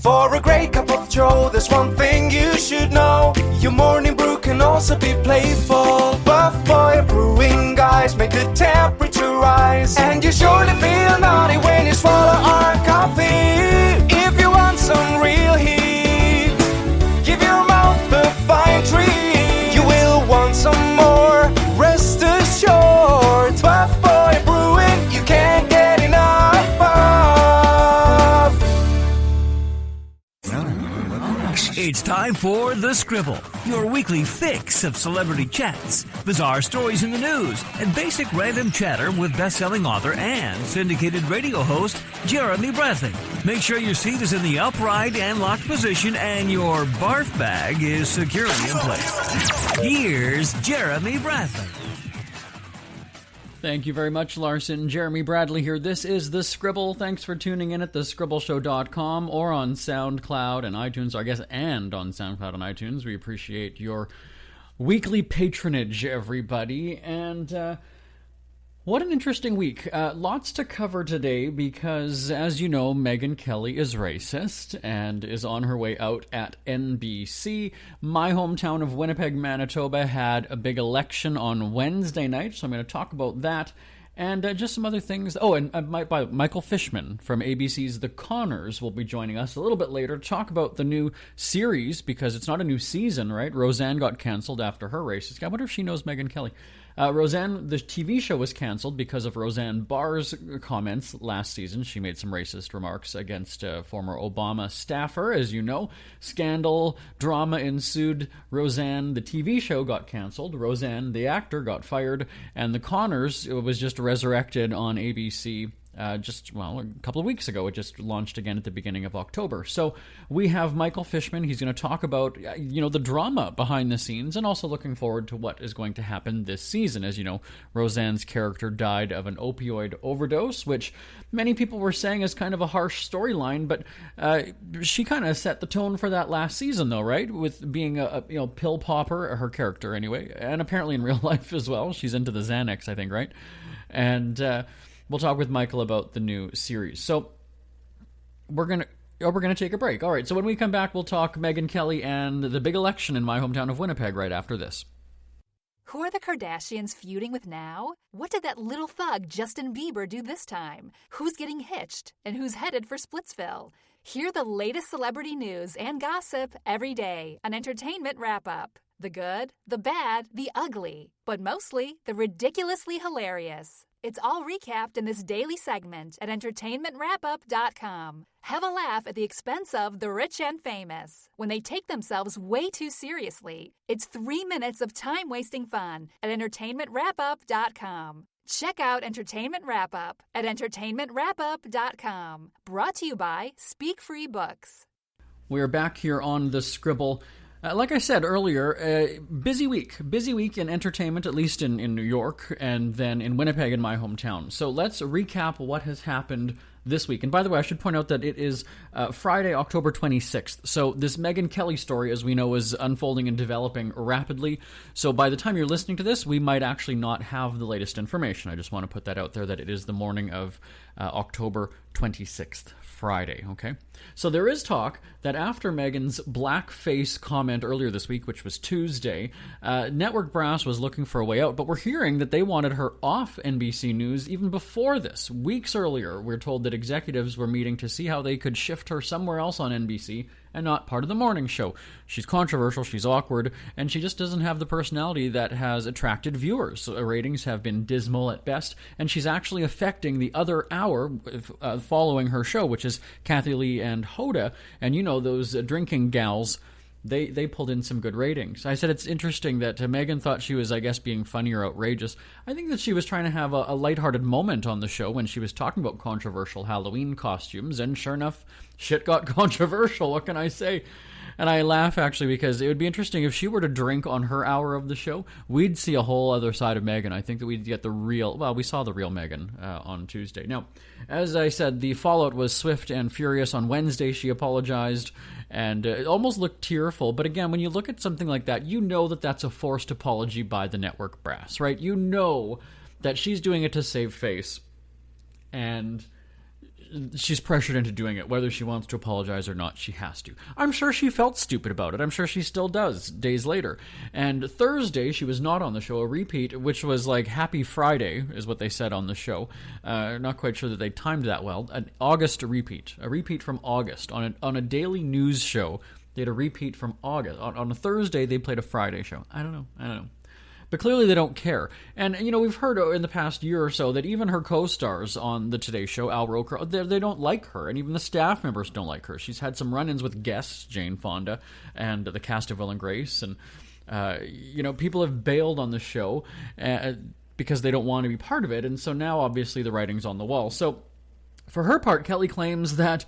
For a great cup of joe, there's one thing you should know. Your morning brew can also be playful. Buff Boy Brewing guys make the temperature rise, and you surely feel naughty when you swallow our coffee. If you want some real heat, give your mouth a fine treat. You will want some more, rest assured. Buff Boy Brewing, you can't get enough of. It's time for The Scribble, your weekly fix of celebrity chats, bizarre stories in the news, and basic random chatter with best-selling author and syndicated radio host Jeremy Bradley. Make sure your seat is in the upright and locked position and your barf bag is securely in place. Here's Jeremy Bradley. Thank you very much, Larson. Jeremy Bradley here. This is The Scribble. Thanks for tuning in at thescribbleshow.com or on SoundCloud and iTunes, I guess, and on SoundCloud and iTunes. We appreciate your weekly patronage, everybody. And what an interesting week. Lots to cover today because, as you know, Megyn Kelly is racist and is on her way out at NBC. My hometown of Winnipeg, Manitoba had a big election on Wednesday night, so I'm going to talk about that and just some other things. Oh, and Michael Fishman from ABC's The Conners will be joining us a little bit later to talk about the new series, because it's not a new season, right? Roseanne got canceled after her racist. I wonder if she knows Megyn Kelly. Roseanne, the TV show, was canceled because of Roseanne Barr's comments last season. She made some racist remarks against a former Obama staffer, as you know. Scandal, drama ensued. Roseanne, the TV show, got canceled. Roseanne, the actor, got fired. And The Conners was just resurrected on ABC a couple of weeks ago. It just launched again at the beginning of October. So we have Michael Fishman. He's going to talk about, the drama behind the scenes and also looking forward to what is going to happen this season. As you know, Roseanne's character died of an opioid overdose, which many people were saying is kind of a harsh storyline, but she kind of set the tone for that last season, though, right? With being a pill popper, her character anyway, and apparently in real life as well. She's into the Xanax, I think, right? And we'll talk with Michael about the new series. So we're gonna take a break. All right. So when we come back, we'll talk Megyn Kelly and the big election in my hometown of Winnipeg right after this. Who are the Kardashians feuding with now? What did that little thug Justin Bieber do this time? Who's getting hitched and who's headed for Splitsville? Hear the latest celebrity news and gossip every day on Entertainment Wrap-Up. The good, the bad, the ugly, but mostly the ridiculously hilarious. It's all recapped in this daily segment at entertainmentwrapup.com. Have a laugh at the expense of the rich and famous when they take themselves way too seriously. It's 3 minutes of time-wasting fun at entertainmentwrapup.com. Check out Entertainment Wrap-Up at entertainmentwrapup.com. Brought to you by Speak Free Books. We're back here on The Scribble. Like I said earlier, busy week in entertainment, at least in New York, and then in Winnipeg, in my hometown. So let's recap what has happened this week. And by the way, I should point out that it is Friday, October 26th. So this Megyn Kelly story, as we know, is unfolding and developing rapidly. So by the time you're listening to this, we might actually not have the latest information. I just want to put that out there, that it is the morning of October 26th. Friday, okay? So there is talk that after Megyn's blackface comment earlier this week, which was Tuesday, network brass was looking for a way out, but we're hearing that they wanted her off NBC News even before this. Weeks earlier, we're told that executives were meeting to see how they could shift her somewhere else on NBC and not part of the morning show. She's controversial, she's awkward, and she just doesn't have the personality that has attracted viewers. So ratings have been dismal at best, and she's actually affecting the other hour following her show, which is Kathy Lee and Hoda, and those drinking gals. They pulled in some good ratings. I said it's interesting that Megyn thought she was, I guess, being funny or outrageous. I think that she was trying to have a lighthearted moment on the show when she was talking about controversial Halloween costumes, and sure enough, shit got controversial. What can I say? And I laugh, actually, because it would be interesting if she were to drink on her hour of the show. We'd see a whole other side of Megyn. I think that we'd get we saw the real Megyn on Tuesday. Now, as I said, the fallout was swift and furious. On Wednesday, she apologized and it almost looked tearful. But again, when you look at something like that, you know that that's a forced apology by the network brass, right? You know that she's doing it to save face. And she's pressured into doing it. Whether she wants to apologize or not, she has to. I'm sure she felt stupid about it. I'm sure she still does days later. And Thursday, she was not on the show, a repeat, which was like Happy Friday, is what they said on the show. Not quite sure that they timed that well. An August repeat. A repeat from August. On a daily news show, they had a repeat from August. On a Thursday, they played a Friday show. I don't know. But clearly they don't care. And, we've heard in the past year or so that even her co-stars on the Today Show, Al Roker, they don't like her. And even the staff members don't like her. She's had some run-ins with guests, Jane Fonda, and the cast of Will and Grace. And, people have bailed on the show because they don't want to be part of it. And so now, obviously, the writing's on the wall. So, for her part, Kelly claims that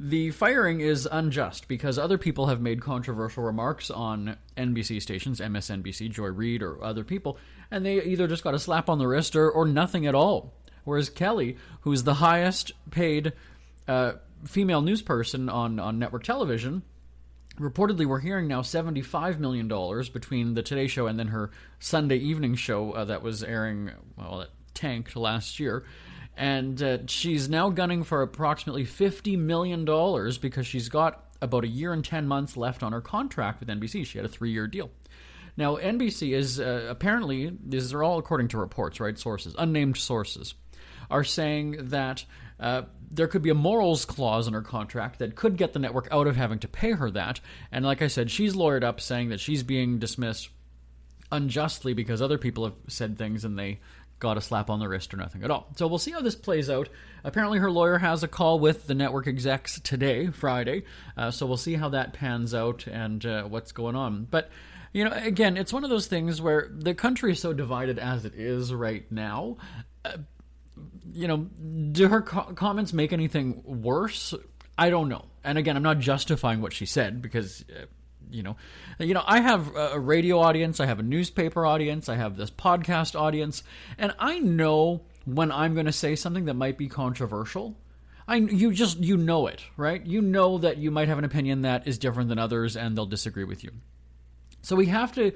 the firing is unjust because other people have made controversial remarks on NBC stations, MSNBC, Joy Reid, or other people, and they either just got a slap on the wrist or nothing at all. Whereas Kelly, who's the highest paid female news person on network television, reportedly we're hearing now $75 million between the Today Show and then her Sunday evening show that was airing, that tanked last year. And she's now gunning for approximately $50 million because she's got about a year and 10 months left on her contract with NBC. She had a 3-year deal. Now, NBC is apparently, these are all according to reports, right? Sources, unnamed sources, are saying that there could be a morals clause in her contract that could get the network out of having to pay her that. And like I said, she's lawyered up saying that she's being dismissed unjustly because other people have said things and they got a slap on the wrist or nothing at all. So we'll see how this plays out. Apparently her lawyer has a call with the network execs today, Friday, so we'll see how that pans out and what's going on. But, again, it's one of those things where the country is so divided as it is right now. Do her comments make anything worse? I don't know. And again, I'm not justifying what she said because... I have a radio audience, I have a newspaper audience, I have this podcast audience, and I know when I'm going to say something that might be controversial. You know it, right? You know that you might have an opinion that is different than others, and they'll disagree with you. So we have to.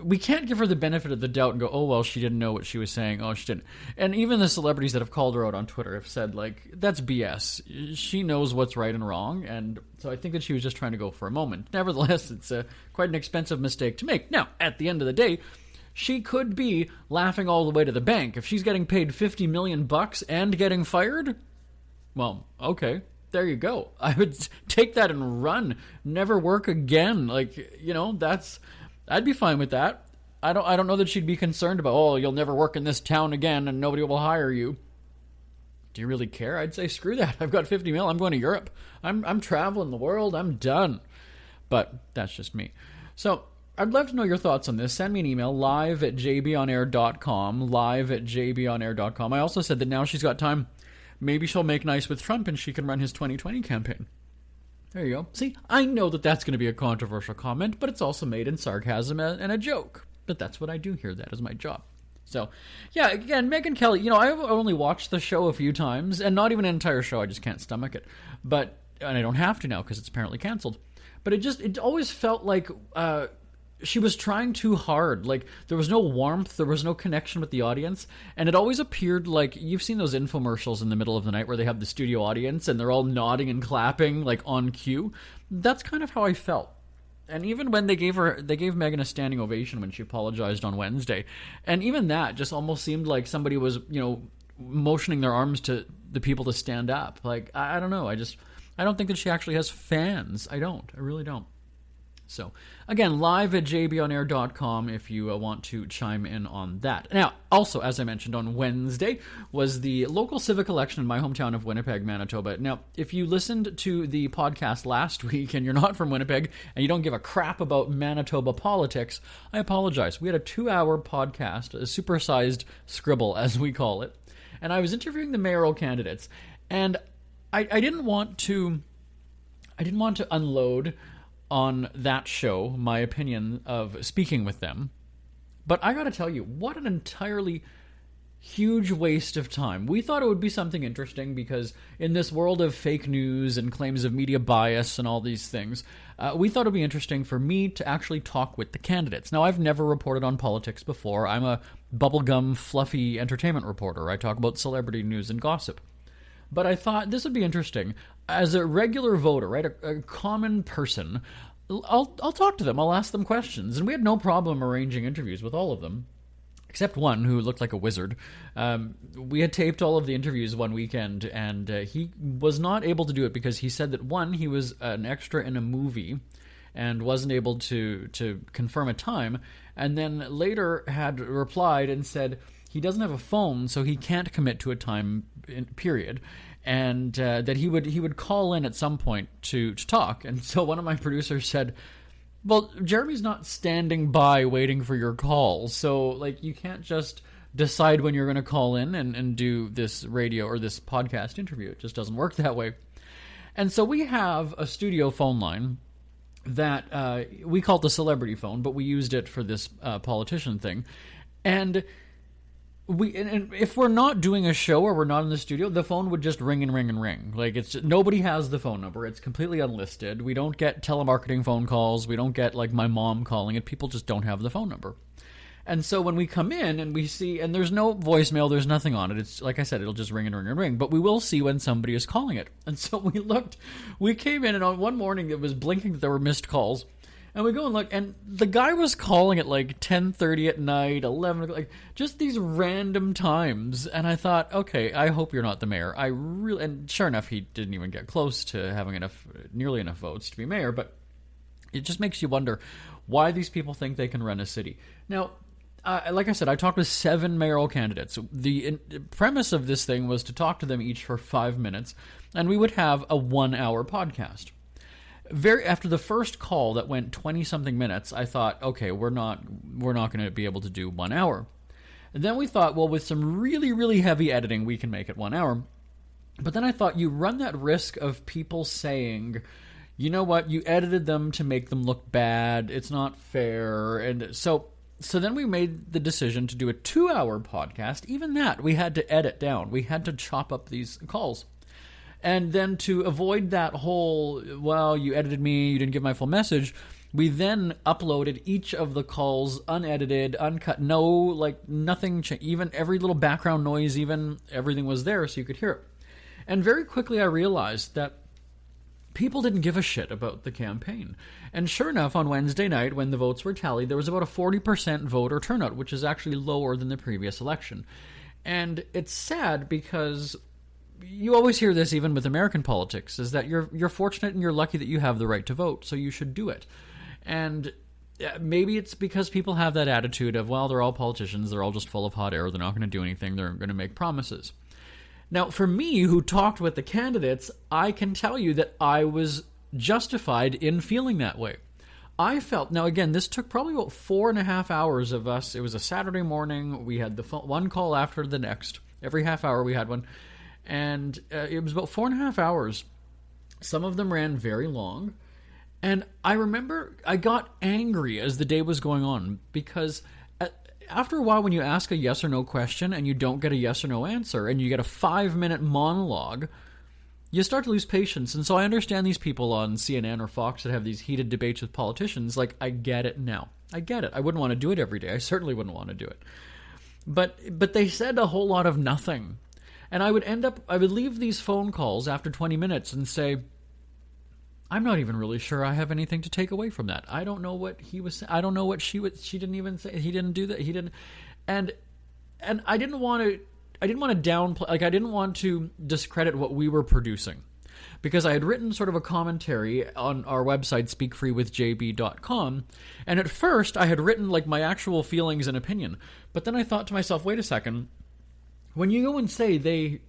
We can't give her the benefit of the doubt and go, oh, well, she didn't know what she was saying. Oh, she didn't. And even the celebrities that have called her out on Twitter have said, that's BS. She knows what's right and wrong. And so I think that she was just trying to go for a moment. Nevertheless, it's quite an expensive mistake to make. Now, at the end of the day, she could be laughing all the way to the bank. If she's getting paid $50 million and getting fired, well, okay. There you go. I would take that and run. Never work again. I'd be fine with that. I don't know that she'd be concerned about, you'll never work in this town again and nobody will hire you. Do you really care? I'd say screw that. I've got $50 million. I'm going to Europe. I'm traveling the world. I'm done. But that's just me. So I'd love to know your thoughts on this. Send me an email, live@jbonair.com, live@jbonair.com. I also said that now she's got time. Maybe she'll make nice with Trump and she can run his 2020 campaign. There you go. See, I know that that's going to be a controversial comment, but it's also made in sarcasm and a joke. But that's what I do here. That is my job. So, yeah, again, Megyn Kelly, I've only watched the show a few times, and not even an entire show. I just can't stomach it. And I don't have to now because it's apparently canceled. But it always felt like she was trying too hard. There was no warmth, there was no connection with the audience, and it always appeared like, you've seen those infomercials in the middle of the night where they have the studio audience and they're all nodding and clapping on cue. That's kind of how I felt. And even when they gave Megyn a standing ovation when she apologized on Wednesday, and even that just almost seemed like somebody was, motioning their arms to the people to stand up. I don't know. I don't think that she actually has fans. I really don't. So, again, live@jbonair.com if you want to chime in on that. Now, also, as I mentioned, on Wednesday was the local civic election in my hometown of Winnipeg, Manitoba. Now, if you listened to the podcast last week and you're not from Winnipeg and you don't give a crap about Manitoba politics, I apologize. We had a 2-hour podcast, a supersized Scribble, as we call it, and I was interviewing the mayoral candidates, and I didn't want to unload on that show my opinion of speaking with them, but I gotta tell you, what an entirely huge waste of time. We thought it would be something interesting because in this world of fake news and claims of media bias and all these things, we thought it would be interesting for me to actually talk with the candidates. Now, I've never reported on politics before. I'm a bubblegum, fluffy entertainment reporter. I talk about celebrity news and gossip. But I thought this would be interesting. As a regular voter, right, a common person, I'll talk to them. I'll ask them questions. And we had no problem arranging interviews with all of them, except one who looked like a wizard. We had taped all of the interviews one weekend, and he was not able to do it because he said that, one, he was an extra in a movie and wasn't able to confirm a time, and then later had replied and said he doesn't have a phone, so he can't commit to a time period, and that he would call in at some point to talk. And so one of my producers said, well, Jeremy's not standing by waiting for your call, so like you can't just decide when you're going to call in and do this radio or this podcast interview. It just doesn't work that way. And so we have a studio phone line that we call it the celebrity phone, but we used it for this politician thing. And if we're not doing a show or we're not in the studio, the phone would just ring and ring and ring. Like, nobody has the phone number. It's completely unlisted. We don't get telemarketing phone calls. We don't get like my mom calling it. People just don't have the phone number. And so when we come in and we see, and there's no voicemail, there's nothing on it. It's like I said, it'll just ring and ring and ring. But we will see when somebody is calling it. And so we came in, and on one morning it was blinking that there were missed calls. And we go and look, and the guy was calling at like 10:30 at night, 11 o'clock, like just these random times. And I thought, okay, I hope you're not the mayor. And sure enough, he didn't even get close to having nearly enough votes to be mayor. But it just makes you wonder why these people think they can run a city. Now, like I said, I talked with 7 mayoral candidates. The premise of this thing was to talk to them each for 5 minutes, and we would have a 1-hour podcast. After the first call that went 20-something minutes, I thought, okay, we're not going to be able to do 1 hour. And then we thought, well, with some really, really heavy editing, we can make it 1 hour. But then I thought, you run that risk of people saying, you know what, you edited them to make them look bad, it's not fair. And so then we made the decision to do a 2-hour podcast. Even that, we had to edit down. We had to chop up these calls. And then to avoid that whole, well, you edited me, you didn't give my full message, we then uploaded each of the calls unedited, uncut, nothing, even every little background noise, even everything was there so you could hear it. And very quickly I realized that people didn't give a shit about the campaign. And sure enough, on Wednesday night, when the votes were tallied, there was about a 40% voter turnout, which is actually lower than the previous election. And it's sad because you always hear this even with American politics, is that you're fortunate and you're lucky that you have the right to vote, so you should do it. And maybe it's because people have that attitude of, well, they're all politicians, they're all just full of hot air, they're not going to do anything, they're going to make promises. Now, for me, who talked with the candidates, I can tell you that I was justified in feeling that way. I felt, now again, this took probably about 4.5 hours of us. It was a Saturday morning. We had the one call after the next. Every half hour we had one. And it was about 4.5 hours. Some of them ran very long. And I remember I got angry as the day was going on because after a while when you ask a yes or no question and you don't get a yes or no answer and you get a 5-minute monologue, you start to lose patience. And so I understand these people on CNN or Fox that have these heated debates with politicians. Like, I get it now. I get it. I wouldn't want to do it every day. I certainly wouldn't want to do it. But they said a whole lot of nothing. And I would leave these phone calls after 20 minutes and say, I'm not even really sure I have anything to take away from that. I don't know what he was saying. I don't know what she didn't even say. He didn't do that. He didn't. And I didn't want to downplay, like I didn't want to discredit what we were producing. Because I had written sort of a commentary on our website, speakfreewithjb.com, and at first I had written like my actual feelings and opinion. But then I thought to myself, wait a second, when you go and say they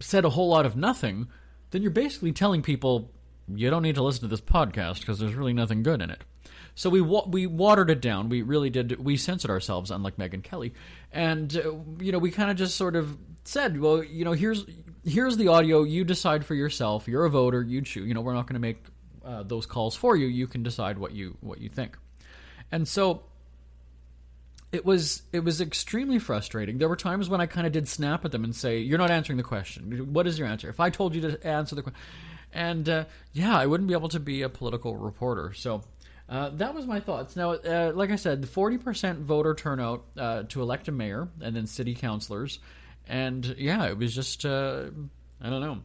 said a whole lot of nothing, then you're basically telling people you don't need to listen to this podcast because there's really nothing good in it. So we watered it down. We really did. We censored ourselves, unlike Megyn Kelly, and we kind of just sort of said, well, here's the audio. You decide for yourself. You're a voter. You choose. We're not going to make those calls for you. You can decide what you think. And so it was extremely frustrating. There were times when I kind of did snap at them and say, "You're not answering the question. What is your answer? If I told you to answer the question," and I wouldn't be able to be a political reporter. So. That was my thoughts. Now, like I said, the 40% voter turnout to elect a mayor and then city councilors. And, it was just I don't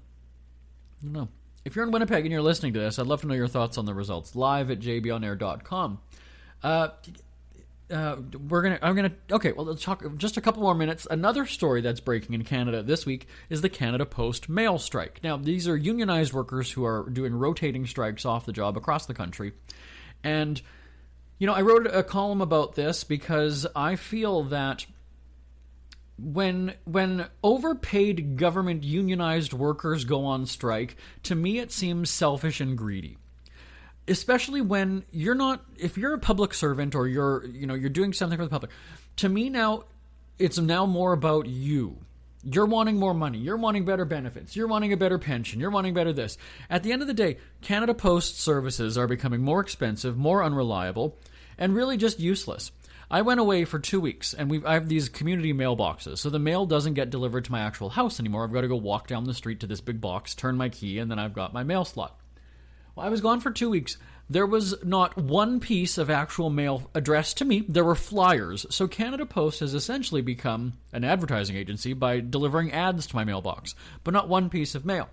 know. If you're in Winnipeg and you're listening to this, I'd love to know your thoughts on the results. Live at jbonair.com. Okay, well, let's talk just a couple more minutes. Another story that's breaking in Canada this week is the Canada Post mail strike. Now, these are unionized workers who are doing rotating strikes off the job across the country. And, I wrote a column about this because I feel that when overpaid government unionized workers go on strike, to me it seems selfish and greedy. Especially when if you're a public servant or you're doing something for the public. To me now, it's now more about you. You're wanting more money. You're wanting better benefits. You're wanting a better pension. You're wanting better this. At the end of the day, Canada Post services are becoming more expensive, more unreliable, and really just useless. I went away for 2 weeks, and I have these community mailboxes, so the mail doesn't get delivered to my actual house anymore. I've got to go walk down the street to this big box, turn my key, and then I've got my mail slot. Well, I was gone for 2 weeks. There was not one piece of actual mail addressed to me. There were flyers. So Canada Post has essentially become an advertising agency by delivering ads to my mailbox, but not one piece of mail.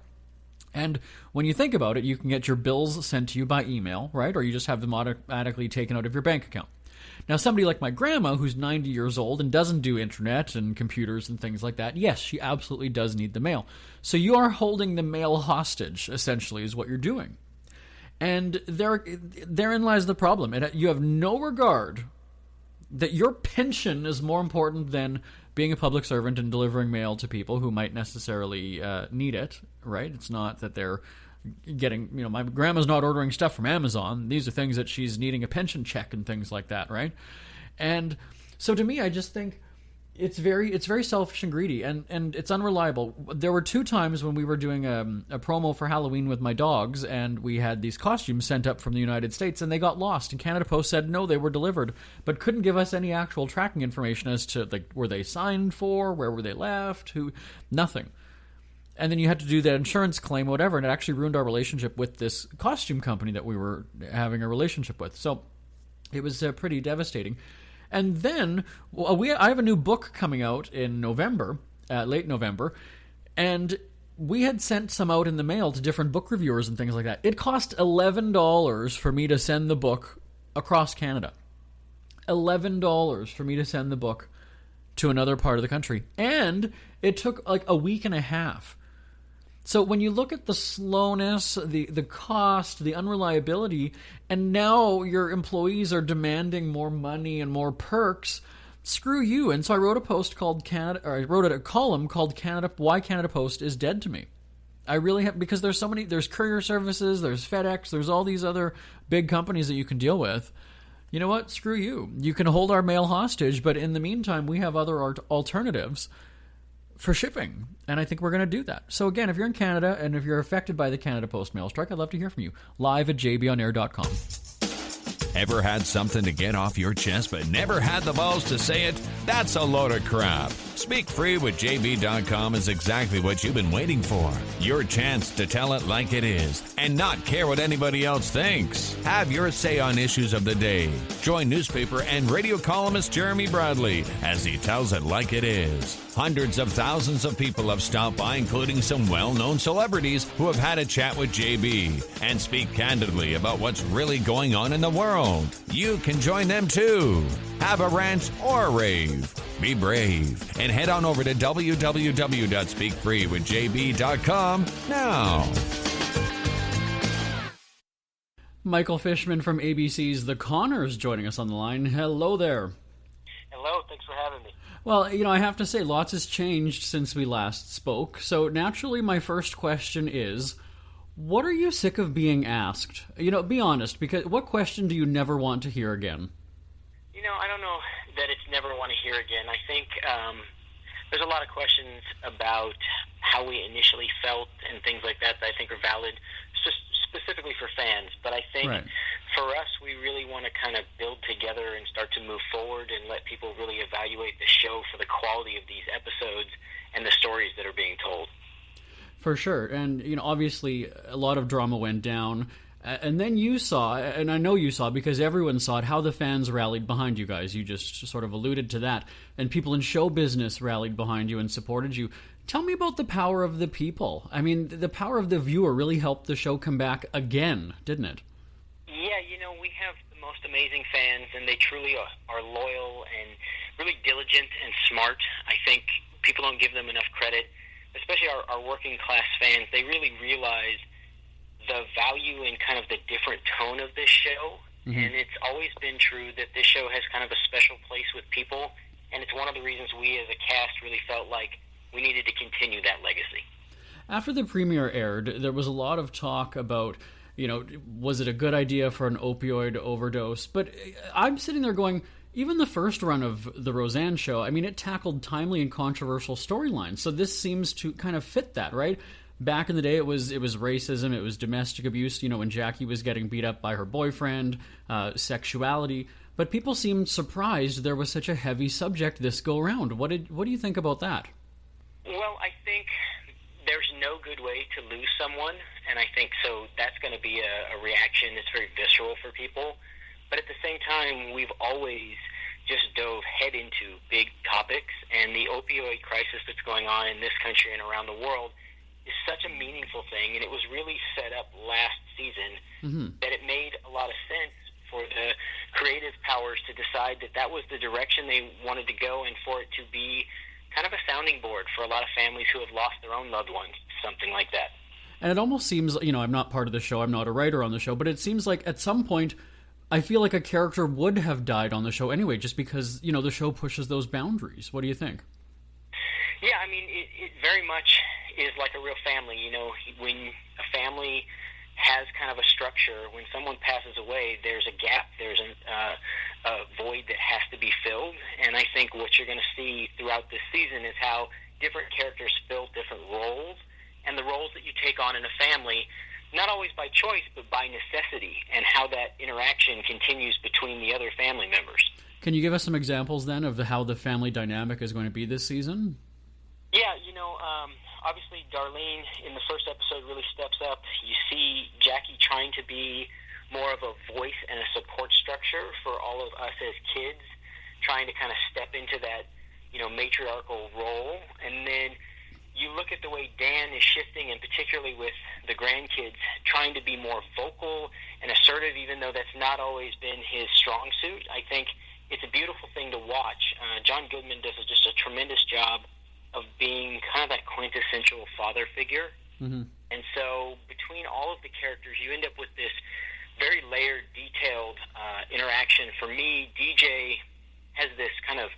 And when you think about it, you can get your bills sent to you by email, right? Or you just have them automatically taken out of your bank account. Now, somebody like my grandma, who's 90 years old and doesn't do internet and computers and things like that, yes, she absolutely does need the mail. So you are holding the mail hostage, essentially, is what you're doing. And therein lies the problem. You have no regard that your pension is more important than being a public servant and delivering mail to people who might necessarily need it, right? It's not that they're getting, my grandma's not ordering stuff from Amazon. These are things that she's needing a pension check and things like that, right? And so to me, I just think it's very selfish and greedy, and it's unreliable. There were 2 times when we were doing a promo for Halloween with my dogs, and we had these costumes sent up from the United States, and they got lost. And Canada Post said no, they were delivered, but couldn't give us any actual tracking information as to were they signed for, where were they left, nothing. And then you had to do that insurance claim, whatever, and it actually ruined our relationship with this costume company that we were having a relationship with. So it was pretty devastating. And then I have a new book coming out in November, late November, and we had sent some out in the mail to different book reviewers and things like that. It cost $11 for me to send the book across Canada. $11 for me to send the book to another part of the country. And it took like a week and a half. So when you look at the slowness, the cost, the unreliability, and now your employees are demanding more money and more perks, screw you. And so I wrote a column called Why Canada Post is Dead to Me. I really have, because there's courier services, there's FedEx, there's all these other big companies that you can deal with. You know what? Screw you. You can hold our mail hostage, but in the meantime, we have other alternatives for shipping, and I think we're going to do that. So again, if you're in Canada and if you're affected by the Canada Post mail strike, I'd love to hear from you. Live at jbonair.com. Ever had something to get off your chest but never had the balls to say it? That's a load of crap. Speak Free with JB.com is exactly what you've been waiting for. Your chance to tell it like it is and not care what anybody else thinks. Have your say on issues of the day. Join newspaper and radio columnist Jeremy Bradley as he tells it like it is. Hundreds of thousands of people have stopped by, including some well-known celebrities who have had a chat with JB and speak candidly about what's really going on in the world. You can join them too. Have a rant or a rave. Be brave and head on over to www.speakfreewithjb.com now. Michael Fishman from ABC's The Connors joining us on the line. Hello there. Hello, thanks for having me. Well, I have to say, lots has changed since we last spoke. So naturally, my first question is, what are you sick of being asked? Be honest, because what question do you never want to hear again? I don't know that it's never want to hear again. I think there's a lot of questions about how we initially felt and things like that I think are valid, just specifically for fans. But I think for us, we really want to kind of build together and start to move forward and let people really evaluate the show for the quality of these episodes and the stories that are being told. For sure. And, obviously a lot of drama went down. And then you saw, and I know you saw because everyone saw it, how the fans rallied behind you guys. You just sort of alluded to that. And people in show business rallied behind you and supported you. Tell me about the power of the people. I mean, the power of the viewer really helped the show come back again, didn't it? Yeah, we have the most amazing fans, and they truly are loyal and really diligent and smart. I think people don't give them enough credit, especially our working class fans. They really realize the value and kind of the different tone of this show, and it's always been true that this show has kind of a special place with people, and it's one of the reasons we as a cast really felt like we needed to continue that legacy. After the premiere aired, there was a lot of talk about, was it a good idea for an opioid overdose? But I'm sitting there going, even the first run of the Roseanne show, I mean, it tackled timely and controversial storylines. So this seems to kind of fit that, right? Back in the day, it was racism, it was domestic abuse, when Jackie was getting beat up by her boyfriend, sexuality. But people seemed surprised there was such a heavy subject this go around. What do you think about that? Well, I think there's no good way to lose someone, and I think so that's going to be a reaction that's very visceral for people. But at the same time, we've always just dove head into big topics, and the opioid crisis that's going on in this country and around the world is such a meaningful thing, and it was really set up last season that it made a lot of sense for the creative powers to decide that that was the direction they wanted to go, and for it to be kind of a sounding board for a lot of families who have lost their own loved ones, something like that. And it almost seems, I'm not part of the show, I'm not a writer on the show, but it seems like at some point I feel like a character would have died on the show anyway, just because, the show pushes those boundaries. What do you think? Yeah, I mean, it very much is like a real family. When a family has kind of a structure, when someone passes away, there's a gap, there's a void that has to be filled. And I think what you're going to see throughout this season is how different characters fill different roles, and the roles that you take on in a family, not always by choice, but by necessity, and how that interaction continues between the other family members. Can you give us some examples then of how the family dynamic is going to be this season? Yeah, obviously Darlene in the first episode really steps up. You see Jackie trying to be more of a voice and a support structure for all of us as kids, trying to kind of step into that, matriarchal role. And then you look at the way Dan is shifting, and particularly with the grandkids, trying to be more vocal and assertive, even though that's not always been his strong suit. I think it's a beautiful thing to watch. John Goodman does just a tremendous job of being kind of that quintessential father figure. And so between all of the characters, you end up with this very layered, detailed interaction. For me, DJ has this kind of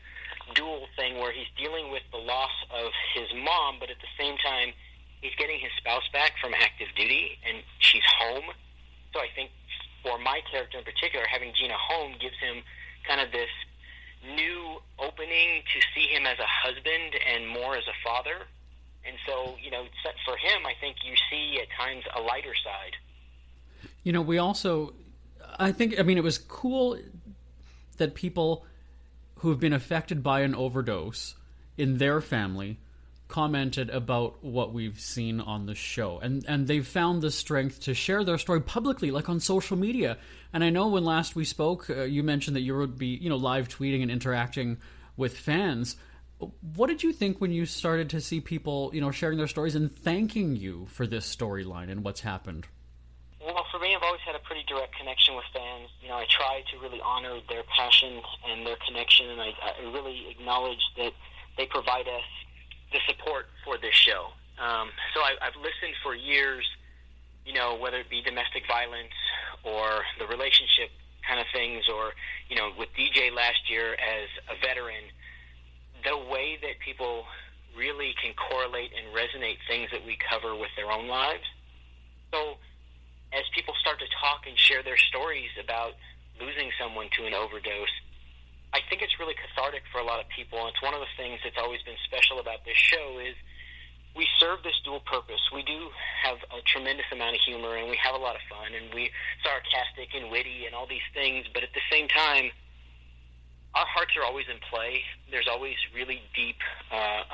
dual thing where he's dealing with the loss of his mom, but at the same time, he's getting his spouse back from active duty, and she's home. So I think for my character in particular, having Gina home gives him kind of this new opening to see him as a husband and more as a father. And so, for him, I think you see at times a lighter side. We also, it was cool that people who have been affected by an overdose in their family commented about what we've seen on the show. And they've found the strength to share their story publicly, like on social media. And I know when last we spoke, you mentioned that you would be, live tweeting and interacting with fans. What did you think when you started to see people, sharing their stories and thanking you for this storyline and what's happened? Well, for me, I've always had a pretty direct connection with fans. I try to really honor their passion and their connection, and I really acknowledge that they provide us the support for this show. So I've listened for years, whether it be domestic violence or the relationship kind of things, or, with DJ last year as a veteran, the way that people really can correlate and resonate things that we cover with their own lives. So as people start to talk and share their stories about losing someone to an overdose, I think it's really cathartic for a lot of people. And it's one of the things that's always been special about this show is we serve this dual purpose. We do have a tremendous amount of humor, and we have a lot of fun, and we're sarcastic and witty and all these things, but at the same time, our hearts are always in play. There's always really deep,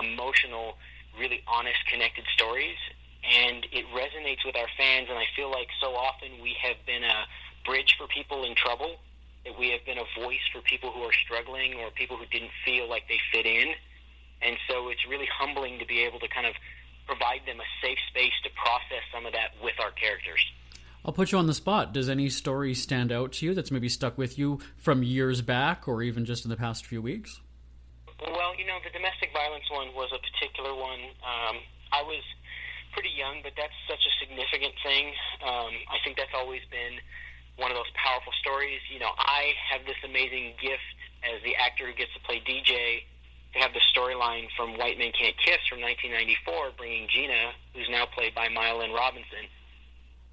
emotional, really honest, connected stories, and it resonates with our fans, and I feel like so often we have been a bridge for people in trouble, that we have been a voice for people who are struggling or people who didn't feel like they fit in. And so it's really humbling to be able to kind of provide them a safe space to process some of that with our characters. I'll put you on the spot. Does any story stand out to you that's maybe stuck with you from years back or even just in the past few weeks? Well, the domestic violence one was a particular one. I was pretty young, but that's such a significant thing. I think that's always been one of those powerful stories. I have this amazing gift as the actor who gets to play DJ to have the storyline from White Men Can't Kiss from 1994, bringing Gina, who's now played by Maya Robinson.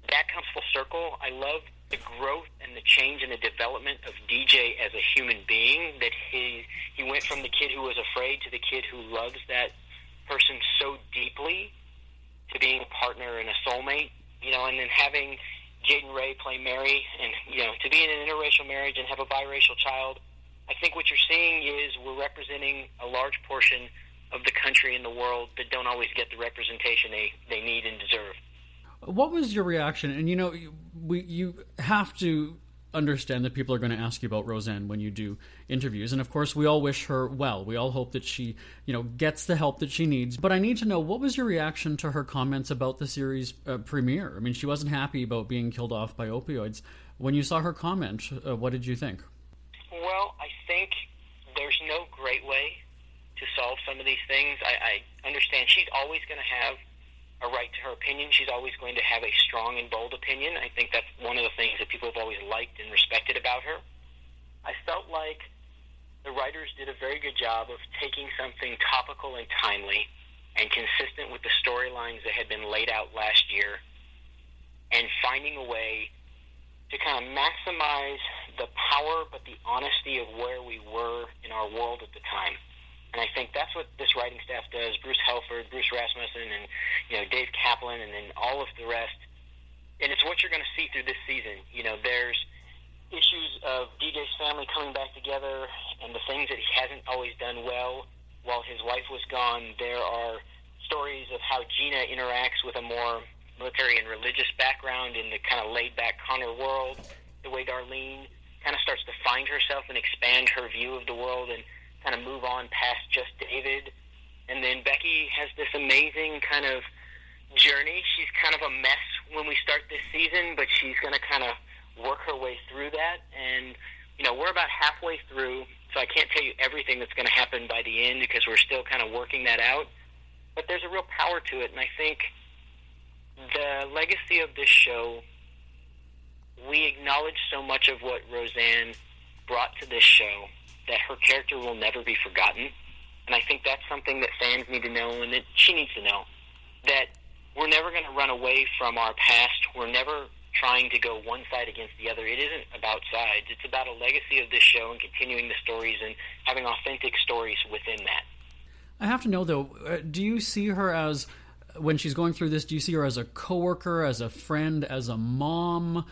That comes full circle. I love the growth and the change and the development of DJ as a human being, that he went from the kid who was afraid to the kid who loves that person so deeply to being a partner and a soulmate, and then having Jaden Ray play Mary and, to be in an interracial marriage and have a biracial child. I think what you're seeing is we're representing a large portion of the country and the world that don't always get the representation they need and deserve. What was your reaction? And you have to understand that people are going to ask you about Roseanne when you do interviews, and of course we all wish her well. We all hope that she gets the help that she needs. But I need to know, what was your reaction to her comments about the series premiere? I mean, she wasn't happy about being killed off by opioids. When you saw her comment, what did you think? Well, I think there's no great way to solve some of these things. I understand she's always going to have a right to her opinion. She's always going to have a strong and bold opinion. I think that's one of the things that people have always liked and respected about her. I felt like the writers did a very good job of taking something topical and timely and consistent with the storylines that had been laid out last year and finding a way to kind of maximize the power but the honesty of where we were in our world at the time. And I think that's what this writing staff does. Bruce Helford, Bruce Rasmussen, and Dave Kaplan, and then all of the rest. And it's what you're going to see through this season. There's issues of DJ's family coming back together and the things that he hasn't always done well while his wife was gone. There are stories of how Gina interacts with a more military and religious background in the kind of laid-back Connor world, the way Darlene kind of starts to find herself and expand her view of the world and kind of move on past just David. And then Becky has this amazing kind of journey. She's kind of a mess when we start this season, but she's going to kind of work her way through that. And, we're about halfway through, so I can't tell you everything that's going to happen by the end because we're still kind of working that out. But there's a real power to it, and I think the legacy of this show, we acknowledge so much of what Roseanne brought to this show that her character will never be forgotten. And I think that's something that fans need to know and that she needs to know, that we're never going to run away from our past. We're never trying to go one side against the other. It isn't about sides. It's about a legacy of this show and continuing the stories and having authentic stories within that. I have to know, though, do you see her as, when she's going through this, do you see her as a coworker, as a friend, as a mom?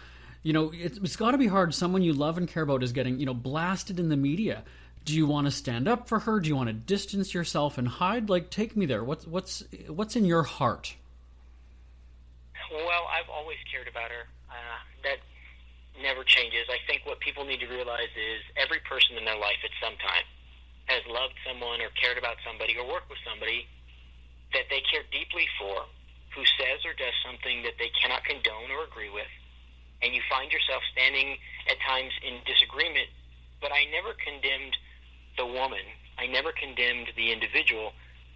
It's got to be hard. Someone you love and care about is getting, blasted in the media. Do you want to stand up for her? Do you want to distance yourself and hide? Take me there. What's in your heart? Well, I've always cared about her. That never changes. I think what people need to realize is every person in their life at some time has loved someone or cared about somebody or worked with somebody that they care deeply for, who says or does something that they cannot condone or agree with, and you find yourself standing at times in disagreement. But I never condemned the woman. I never condemned the individual.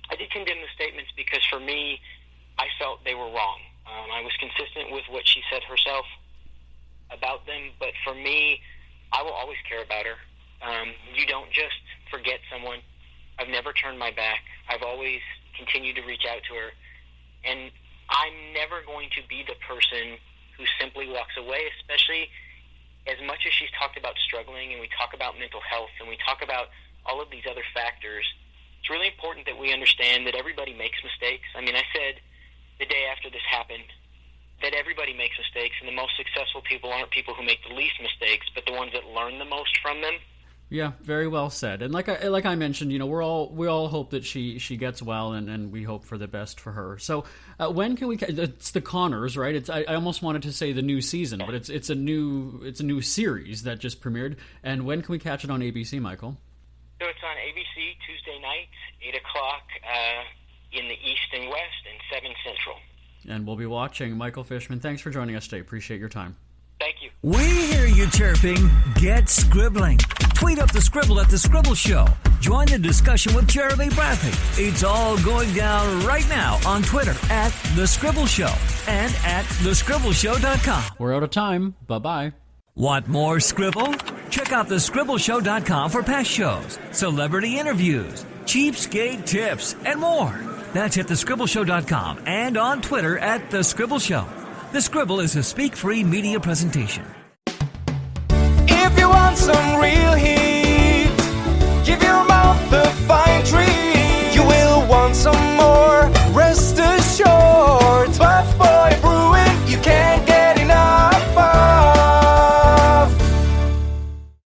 I did condemn the statements because for me, I felt they were wrong. I was consistent with what she said herself about them, but for me, I will always care about her. You don't just forget someone. I've never turned my back. I've always continued to reach out to her, and I'm never going to be the person who simply walks away, especially as much as she's talked about struggling and we talk about mental health and we talk about all of these other factors. It's really important that we understand that everybody makes mistakes. I mean, I said the day after this happened that everybody makes mistakes, and the most successful people aren't people who make the least mistakes, but the ones that learn the most from them. Yeah, very well said. And like I mentioned, we all hope that she gets well, and we hope for the best for her. So when can we? It's the Connors, right? I almost wanted to say the new season, but it's a new series that just premiered. And when can we catch it on ABC, Michael? So it's on ABC Tuesday nights, 8 o'clock in the East and West, and 7 Central. And we'll be watching. Michael Fishman, thanks for joining us today. Appreciate your time. Thank you. We hear you chirping. Get scribbling. Tweet up the Scribble at The Scribble Show. Join the discussion with Jeremy Bradley. It's all going down right now on Twitter at The Scribble Show and at thescribbleshow.com. We're out of time. Bye-bye. Want more Scribble? Check out thescribbleshow.com for past shows, celebrity interviews, cheapskate tips, and more. That's at thescribbleshow.com and on Twitter at The Scribble Show. The Scribble is a speak-free media presentation. If you want some real heat,